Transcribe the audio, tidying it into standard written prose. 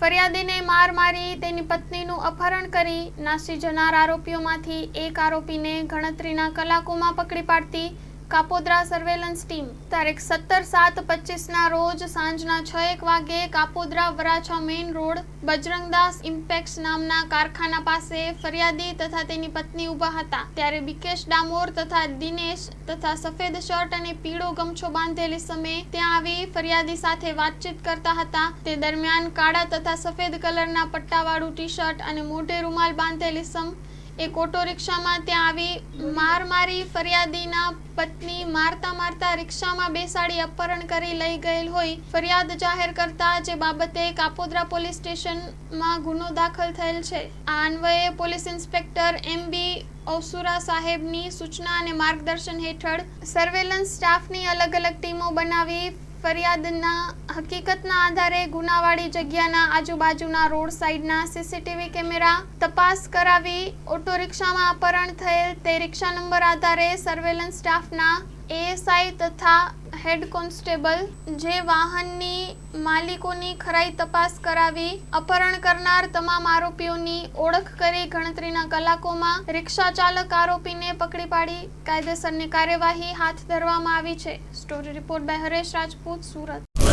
ફરિયાદીને માર મારી તેની પત્નીનું અપહરણ કરી નાસી જનાર આરોપીઓમાંથી એક આરોપીને ગણતરીના કલાકોમાં પકડી પાડતી કાપોદ્રા સર્વેલન્સ ટીમ તારીખ 17/7/25ના રોજ સાંજના 6:01 વાગે કાપોદ્રા વરાછા મેઇન રોડ બજરંગદાસ ઇમ્પેક્સ નામના કારખાના પાસે ફરિયાદી તથા તેની પત્ની ઊભા હતા ત્યારે બિકેશ ડામોર તથા દિનેશ તથા સફેદ શર્ટ અને પીળો ગમછો બાંધેલી સમયે ત્યાં આવી ફરિયાદી સાથે વાતચીત કરતા હતા। તે દરમિયાન કાળા તથા સફેદ કલરના પટ્ટાવાળું ટી શર્ટ અને મોઢે રૂમાલ બાંધેલી સમ એક ઓટો રિક્ષામાં ત્યાં આવી માર મારી ફરિયાદીના પત્ની મારતા રિક્ષામાં બેસાડી અપહરણ કરી લઈ ગયેલ હોય ફરિયાદ જાહેર કરતા જે બાબતે કાપોદ્રા પોલીસ સ્ટેશનમાં ગુનો દાખલ થયેલ છે। આ અન્વયે પોલીસ ઇન્સ્પેક્ટર MB ઓસુરા સાહેબની સૂચના અને માર્ગદર્શન હેઠળ સર્વેલન્સ સ્ટાફની અલગ અલગ ટીમો બનાવી ફરિયાદના હકીકતના આધારે ગુનાવાળી જગ્યાના આજુબાજુના રોડ સાઈડના CCTV કેમેરા તપાસ કરાવી ઓટો રિક્ષામાં અપહરણ થયેલ તે રિક્ષા નંબર આધારે સર્વેલન્સ સ્ટાફના ASI તથા હેડ કોન્સ્ટેબલ જે વાહનની માલિકોની ખરાઈ તપાસ કરાવી અપહરણ કરનાર તમામ આરોપીઓની ઓળખ કરી ગણતરીના કલાકોમાં રિક્ષા ચાલક આરોપીને પકડી પાડી કાયદેસરની કાર્યવાહી હાથ ધરવામાં આવી છે। Story report by Haresh Rajput, Surat.